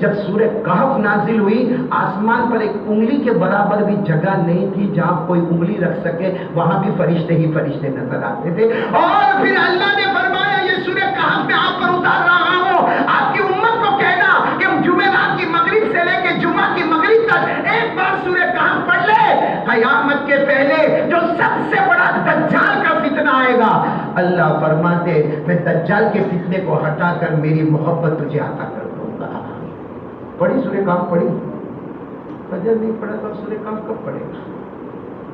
جب سورہ کہف نازل ہوئی، آسمان پر ایک انگلی کے برابر بھی جگہ نہیں تھی جہاں کوئی انگلی رکھ سکے، وہاں بھی فرشتے ہی فرشتے نظر آتے تھے۔ اور پھر اللہ نے فرمایا یہ سورہ کہف میں آپ پر اتار رہا ہوں، آپ کی امت کو کہنا کہ جمعرات کی مغرب سے لے کے جمعہ کی مغرب تک ایک بار سورہ کہف پڑھ لے، قیامت کے پہلے جو سب سے بڑا دجال کا فتنہ آئے گا، اللہ فرماتے میں دجال کے فتنے کو ہٹا کر میری محبت تجھے عطا کر دوں گا۔ پڑھی سورہ کہف؟ پڑھی؟ فجر نہیں پڑھا تو سورہ کہف کب پڑھے گا؟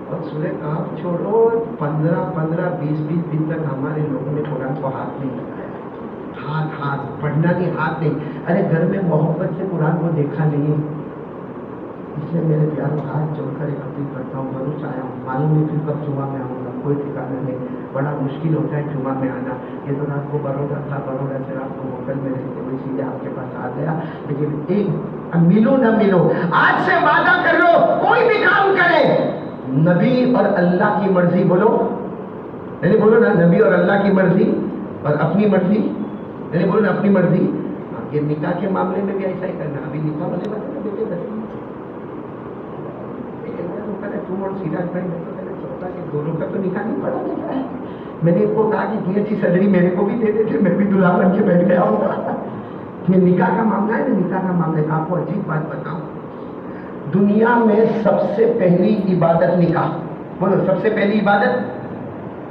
اور سورہ کہف چھوڑو، 15-20 دن تک ہمارے لوگوں نے قرآن کو ہاتھ نہیں لگایا۔ ہاتھ پڑھنا نہیں، ہاتھ نہیں۔ ارے گھر میں محبت سے قرآن کو دیکھا نہیں، اس لیے میرے پیاروں ہاتھ جوڑ کر اکٹھی کرتا ہوں، بھروسہ آیا ہوں، معلوم نہیں پھر کب جمعہ میں آؤں گا، کوئی ٹھکانا نہیں، بڑا مشکل ہوتا ہے جمعہ میں آنا۔ یہ تو رات کو بروڈا تھا، بروڈا سے رات کو ہوٹل میں رہتے ہوئے سیدھے آپ کے پاس آ گیا، لیکن ایک ملو نہ ملو، آج سے وعدہ کر لو کوئی بھی کام کرے، نبی اور اللہ کی مرضی، بولو نہیں، بولو نا، نبی اور اللہ کی مرضی اور اپنی مرضی، نہیں بولو نا، اپنی مرضی، یہ نکاح کے معاملے میں بھی ایسا ہی کرنا. ابھی نکاح والے بات ہے بیٹے تم اور سیراج بھائی میں تو پہلے سوچا کہ دونوں کا تو نکاح نہیں پڑا دیکھا ہے. میں نے ان کو کہا کہ اتنی اچھی سیلری میرے کو بھی دے دیتے, میں بھی دلہا بن کے بیٹھ گیا ہوں. یہ نکاح کا معاملہ ہے نا, نکاح کا معاملہ. آپ کو عجیب بات بتاؤں, دنیا میں سب سے پہلی عبادت نکاح. بولو سب سے پہلی عبادت.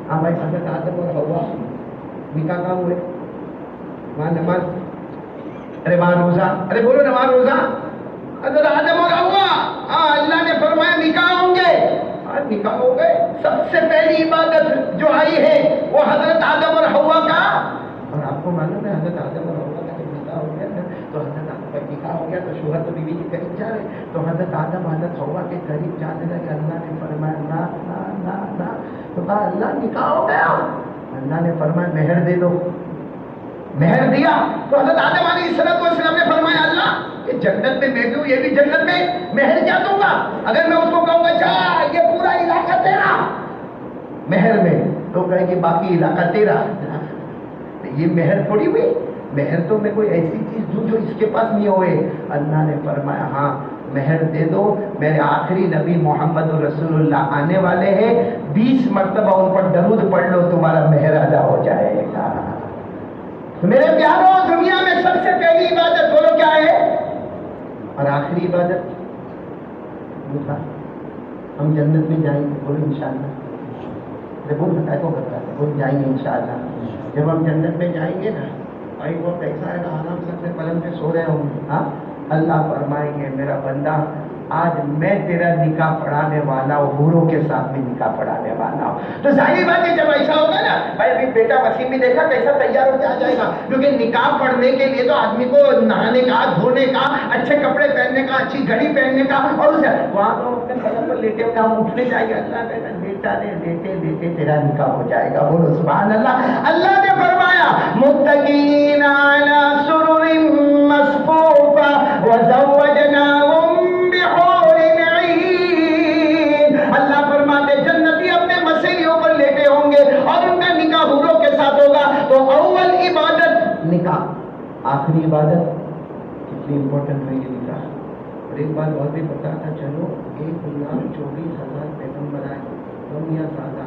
ہاں بھائی, حضرت آدم اور حوا نکاح کہاں ہوئے؟ وہاں نماز, ارے وہاں روزہ, ارے بولو نا وہاں روزہ. حضرت آدم اور حوا, ہاں اللہ نے فرمایا نکاح ہوں گے, نکاح ہو گئے. سب سے پہلی عبادت جو آئی ہے وہ حضرت آدم اور حوا کا. اور آپ کو معلوم ہے حضرت آدم اور حوا کا جب نکاح ہو گیا نا تو حضرت آدم کا نکاح ہو گیا تو شوہر تو بیوی کے قریب جا رہے, تو حضرت آدم حضرت حوا کے قریب جانے لگے. اللہ نے فرمایا نا نا نا نا, تو کہا اللہ نکاح ہو گیا. اللہ نے فرمایا مہر دے دو. مہر دیا تو حضرت آدم علیہ السلام نے فرمایا اللہ یہ جنت میں میں بھی ہوں, یہ بھی جنت میں, مہر کیا دوں گا؟ اگر میں اس کو کہوں گا جا یہ پورا علاقہ تیرا مہر میں, تو کہے کہ باقی علاقہ تیرا. یہ مہر تھوڑی ہوئی. مہر تو میں کوئی ایسی چیز دوں جو اس کے پاس نہیں ہوئے. اللہ نے فرمایا ہاں مہر دے دو, میرے آخری نبی محمد رسول اللہ آنے والے ہیں, 20 مرتبہ ان پر درود پڑھ لو تمہارا مہر ادا ہو جائے گا. میرے پیاروں, دنیا میں سب سے پہلی عبادت بولو کیا ہے, اور آخری عبادت نکاح. ہم جنت میں جائیں گے, بولو انشاءاللہ. بول بتائے کو بتاتے بول جائیں گے انشاءاللہ. جب ہم جنت میں جائیں گے نا بھائی, وہ کیسا ہے نا, آرام سے اپنے پلنگ پہ سو رہے ہوں گے. ہاں اللہ فرمائیں گے میرا بندہ آج میں تیرا نکاح پڑھانے والا ہوں, حوروں کے ساتھ بھی نکاح پڑھانے والا ہوں. تو ظاہر بات ہے جب ایسا ہوگا نا بھائی, ابھی بیٹا وسیم بھی دیکھا کیسا تیار ہو کے آ جائے گا, کیونکہ نکاح پڑھنے کے لیے تو آدمی کو نہانے کا, دھونے کا, اچھے کپڑے پہننے کا, اچھی گھڑی پہننے کا, اور اسے وہاں تو اپنے قدم پر لیٹے ہوئے ہم اٹھنے جائیں گے. اللہ کہتا بیٹا نے لیٹے لیٹے تیرا نکاح ہو جائے گا. بولو سبحان اللہ. اللہ نے فرمایا متقین علی سرر مصفوفہ وزوجناہم بحور عین. اللہ فرماتے جنتی اپنے مسیحیوں پر لیٹے ہوں گے اور ان کا نکاح حوروں کے ساتھ ہوگا. تو اول عبادت نکاح, آخری عبادت کتنی امپورٹنٹ ہے یہ نکاح. اور ایک بات اور بھی بتاتا چلو, 1,24,000 پیغمبر آئے, کم یا زیادہ,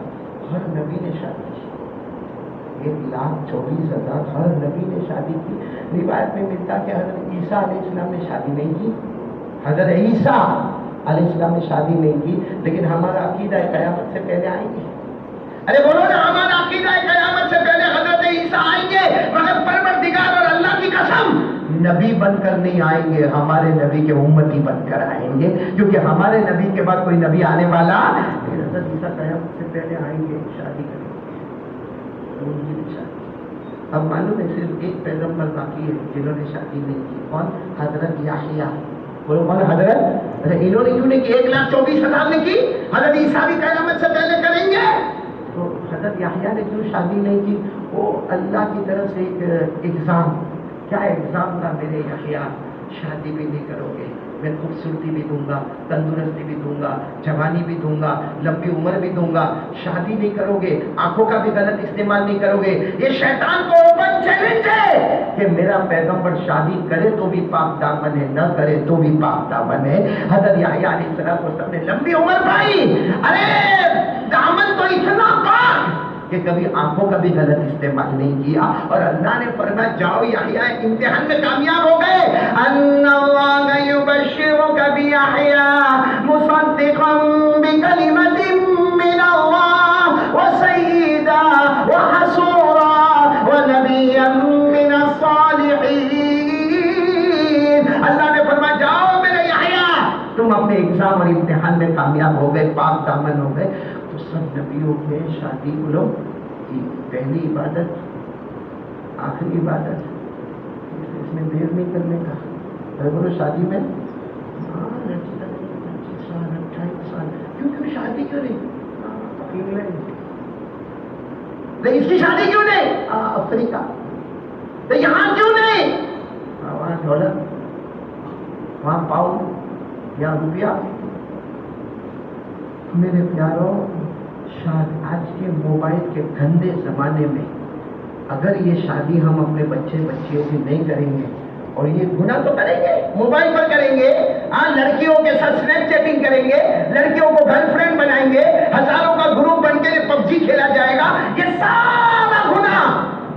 ہر نبی نے شادی کی. 1,24,000 ہر نبی نے شادی کی. روایت میں ملتا کہ حضرت عیسیٰ علیہ السلام نے شادی نہیں کی. حضرت عیسیٰ علیہ السلام نے شادی نہیں کی, لیکن ہمارا عقیدہ قیامت سے پہلے آئیں گے. ارے بولو نا, ہمارا عقیدہ قیامت سے پہلے حضرت عیسیٰ آئیں گے, مگر پروردگار اور اللہ کی قسم نبی بن کر نہیں آئیں گے, ہمارے نبی کے امتی بن کر آئیں گے, کیونکہ ہمارے نبی کے بعد کوئی نبی آنے والا. حضرت عیسیٰ قیامت سے پہلے آئیں گے, شادی کریں گے. اب معلوم ہے صرف ایک پیغمبر باقی ہے جنہوں نے شادی نہیں کی. کون؟ حضرت یحییٰ. بولو کون حضرت؟ ارے انہوں نے کیوں نہیں کی؟ 1,24,000 نے کی. حضرت عیسیٰ بھی قیامت سے پہلے کریں گے. تو حضرت یحییٰ نے کیوں شادی نہیں کی؟ وہ اللہ کی طرف سے ایک ایگزام. کیا ایگزام تھا؟ میرے یحییٰ شادی بھی نہیں کرو گے, میں خوبصورتی بھی دوں گا, تندرستی بھی دوں گا, جوانی بھی دوں گا, لمبی عمر بھی دوں گا. شادی نہیں کرو گے, آنکھوں کا بھی غلط استعمال نہیں کرو گے. یہ شیطان کو اوپن چیلنج ہے کہ میرا پیغمبر شادی کرے تو بھی پاک دامن ہے, نہ کرے تو بھی پاک دامن ہے. حضرت یحییٰ علیہ السلام نے لمبی عمر پائی, ارے دامن تو اتنا پاک کہ کبھی آنکھوں کا بھی غلط استعمال نہیں کیا. اور اللہ نے فرمایا جاؤ یحییٰ امتحان میں کامیاب ہو گئے. ان اللہ یبشرک بیحییٰ مصدقا بکلمۃ من اللہ وسیدا وحصورا ونبیا من الصالحین. اللہ نے فرمایا جاؤ میرے یحییٰ, تم اپنے ایگزام اور امتحان میں کامیاب ہو گئے, پاک دامن ہو گئے. تو سب نبیوں میں شادی بولو کی پہلی عبادت, آخری عبادت. اس میں دیر نہیں کرنے کا. ارے بولو شادی میں 25 سال 28 سال کیوں شادی کیوں نہیں؟ انگلینڈ. اس کی شادی کیوں نہیں؟ افریقہ. تو یہاں کیوں نہیں؟ وہاں ڈالر, وہاں پاؤنڈ یا روپیہ. میرے پیاروں, آج کے موبائل کے گندے زمانے میں اگر یہ شادی ہم اپنے بچے بچیوں کی نہیں کریں گے اور یہ گناہ تو کریں گے، موبائل پر کریں گے، ہاں لڑکیوں کے ساتھ اسنیپ چیٹنگ کریں گے، لڑکیوں کو گرل فرینڈ بنائیں گے، ہزاروں کا گروپ بن کے پب جی کھیلا جائے گا، یہ سارا گناہ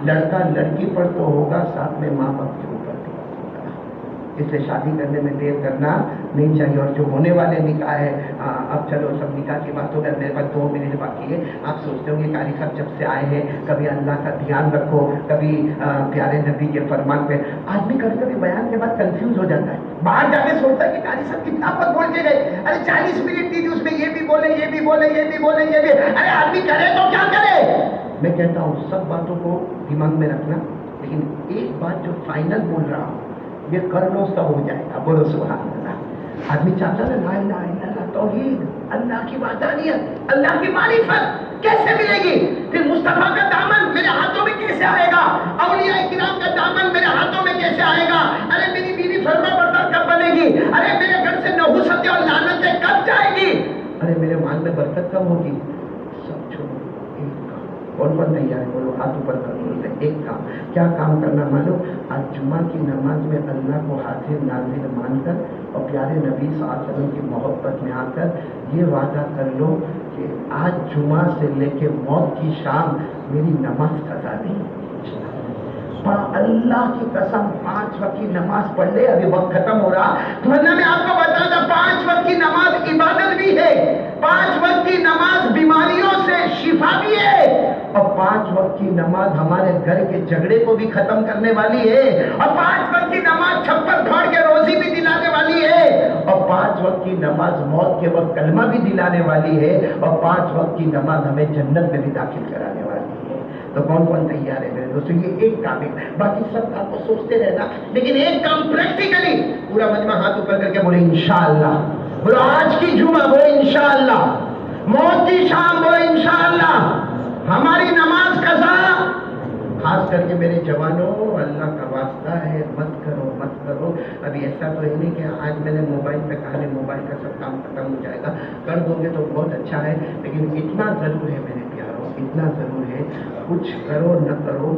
لڑکا لڑکی پر تو ہوگا، ساتھ میں ماں باپ کے اوپر بھی ہوگا۔ اس لیے شادی کرنے میں دیر کرنا نہیں چاہیے۔ اور جو ہونے والے نکاح ہے، اب چلو سب نکاح کی بات ہو گئی، میرے پاس 2 منٹ باقی ہے۔ آپ سوچتے ہوں گے قاری صاحب جب سے آئے ہیں کبھی اللہ کا دھیان رکھو، کبھی پیارے نبی کے فرمان پہ۔ آدمی کبھی کبھی بیان کے بعد کنفیوز ہو جاتا ہے، باہر جا کے سوچتا ہے کہ قاری صاحب کتنا وقت بول کے گئے، ارے 40 منٹ دی تھی، اس میں یہ بھی بولے یہ بھی بولے یہ بھی بولے یہ بھی، ارے آدمی کرے تو کیا کرے۔ میں کہتا ہوں سب باتوں کو دماغ میں رکھنا، لیکن ایک بات جو فائنل بول رہا ہوں یہ کر لو سب ہو جائے گا، بولو سبحان اللہ۔ آدمی چاہتا ہے لا الہ الا اللہ، توحید، اللہ کی وحدانیت، اللہ کی معرفت کیسے ملے گی؟ پھر مصطفیٰ کا دامن میرے ہاتھوں میں کیسے آئے گا؟ اولیاء کرام کا دامن میرے ہاتھوں میں کیسے آئے گا؟ ارے میری بیوی فرما بردار کب بنے گی؟ ارے میرے گھر سے نحوست اور لعنتیں کب جائے گی؟ ارے میرے مال میں برکت کب ہوگی؟ سب چھوڑو، ایک کام کون کون تیار ہے؟ بولو ہاتھ اوپر کر بولتے ایک کام۔ کیا کام کرنا معلوم؟ آج جمعہ کی نماز میں اللہ کو حاضر ناظر مان کر اور پیارے نبی صلی اللہ علیہ وسلم کی محبت میں آ کر یہ وعدہ کر لو کہ آج جمعہ سے لے کے موت کی شام میری نماز قضا نہیں۔ اللہ کی قسم 5 وقت کی نماز پڑھ لے، ابھی وقت ختم ہو رہا، ورنہ میں آپ کو بتا دوں 5 وقت کی نماز عبادت بھی ہے، 5 وقت کی نماز بیماریوں سے شفا بھی ہے، اور 5 وقت کی نماز ہمارے گھر کے جھگڑے کو بھی ختم کرنے والی ہے، اور 5 وقت کی نماز چھپر پھاڑ کے روزی بھی دلانے والی ہے، اور 5 وقت کی نماز موت کے وقت کلمہ بھی دلانے والی ہے، اور 5 وقت کی نماز ہمیں جنت میں بھی داخل کرانے والی ہے۔ تو کون کون تیار ہے میرے دوستوں؟ یہ ایک کام ہے، باقی سب کام کو سوچتے رہنا، لیکن ایک کام پریکٹیکلی پورا مجمع ہاتھ اوپر کر کے بولے انشاءاللہ، بولو آج کی جمعہ، بولے انشاءاللہ، موت کی شام، بولے انشاءاللہ، ہماری نماز قضا۔ خاص کر کے میرے جوانوں، اللہ کا واسطہ ہے مت کرو مت کرو۔ ابھی ایسا تو ہے نہیں کہ آج میں نے موبائل پہ کہا ہے موبائل کا سب کام ختم ہو جائے گا، کر دو گے تو بہت اچھا ہے، لیکن اتنا ضرور ہے میرے پیاروں، اتنا ضرور ہے، کچھ کرو نہ کرو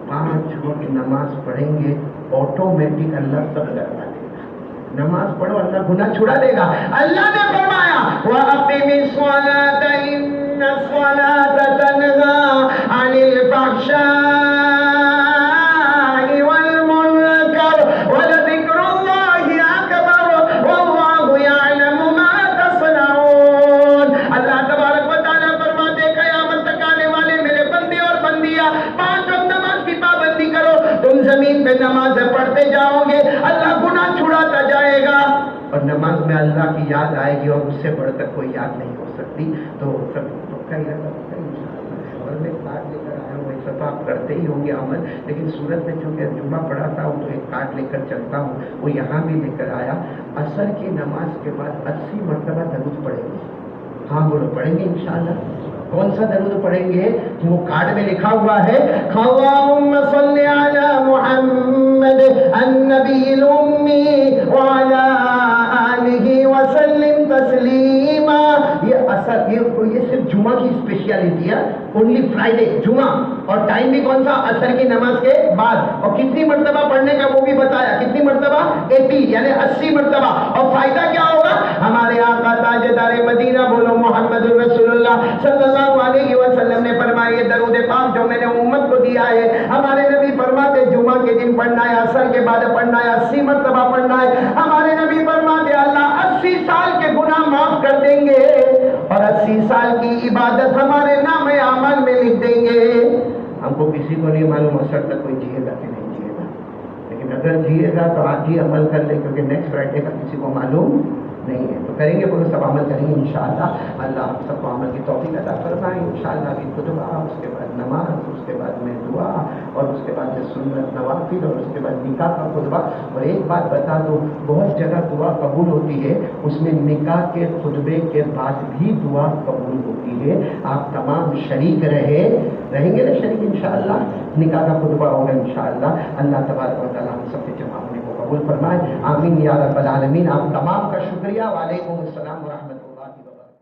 5 وقت نماز پڑھیں گے، آٹومیٹک اللہ سب کروا دے گا۔ نماز پڑھو، اللہ گناہ چھڑا دے گا۔ اللہ نے فرمایا وَأَقِمِ الصَّلَاةَ إِنَّ الصَّلَاةَ تَنْهَىٰ عَنِ الْفَحْشَاءِ وَالْمُنكَرِ وَلَذِكْرُ اللَّهِ أَكْبَرُ وَاللَّهُ يَعْلَمُ مَا تَصْنَعُونَ۔ اللہ تبارک و تعالیٰ فرماتے قیامت تک آنے والے میرے بندے اور بندیاں 5 وقت نماز کی پابندی کرو، تم زمین پہ نمازیں پڑھتے جاؤ گے، اللہ گناہ چھڑاتا جائے گا، اور نماز میں اللہ کی یاد آئے گی، اور اس سے بڑھ کر کوئی یاد نہیں ہو سکتی۔ تو سب کا ارادہ ہوتا ہے انشاءاللہ، اور میں کارڈ لے کر آیا ہوں، ویسا تو آپ کرتے ہی ہوں گے عمل، لیکن صورت میں چونکہ جمعہ پڑھاتا ہوں تو ایک کارڈ لے کر چلتا ہوں، وہ یہاں بھی لے کر آیا۔ عصر کی نماز کے بعد 80 مرتبہ درود پڑھیں گے۔ ہاں بولو پڑھیں گے انشاءاللہ۔ کون سا درود پڑھیں گے؟ وہ کارڈ میں لکھا ہوا ہے اللہم صلی علی محمد النبی الامی وعلی آلہ وسلم تسلیما۔ یہ اثر یہ صرف جمعہ کی اسپیشلٹی ہے، اونلی فرائیڈے جمعہ، اور ٹائم بھی کون سا؟ عصر کی نماز کے بعد، اور کتنی مرتبہ پڑھنے کا وہ بھی بتایا، کتنی مرتبہ؟ 80 یعنی 80 مرتبہ۔ اور فائدہ کیا ہوگا؟ ہمارے آقا تاجدار مدینہ بولو محمد رسول اللہ صلی اللہ علیہ وسلم نے فرمایا یہ درود پاک جو میں نے امت کو دیا ہے، ہمارے نبی فرماتے جمعہ کے دن پڑھنا ہے، عصر کے بعد پڑھنا ہے، 80 مرتبہ پڑھنا ہے۔ ہمارے نبی فرماتے اللہ 80 سال کے گناہ معاف کر دیں گے، اور 80 سال کی عبادت ہمارے نام اعمال میں لکھ دیں گے۔ ہم کو کسی کو نہیں معلوم عصر تک کوئی جیے گا کہ نہیں جیے گا، لیکن اگر جیے گا تو آج ہی عمل کر لے، کیونکہ نیکسٹ فرائیڈے کا کسی کو معلوم نہیں ہے۔ تو کریں گے، بولو سب عمل کریں گے انشاءاللہ۔ اللہ ہم سب کو عمل کی توفیق عطا فرمائے انشاءاللہ۔ ابھی خطبہ، اس کے بعد نماز، اس کے بعد میں دعا، اور اس کے بعد سنت نوافل، اور اس کے بعد نکاح کا خطبہ۔ اور ایک بات بتا دو، بہت جگہ دعا قبول ہوتی ہے، اس میں نکاح کے خطبے کے بعد بھی دعا قبول ہوتی ہے۔ آپ تمام شریک رہیں گے نا شریک انشاءاللہ؟ نکاح کا خطبہ ہوگا انشاءاللہ۔ اللہ تبارک و تعالیٰ ہم سب کے جمع ہونے کو قبول فرمائے، آمین یا رب العالمین۔ آپ تمام کا شکریہ۔ وعلیکم السلام ورحمۃ اللہ وبرکاتہ۔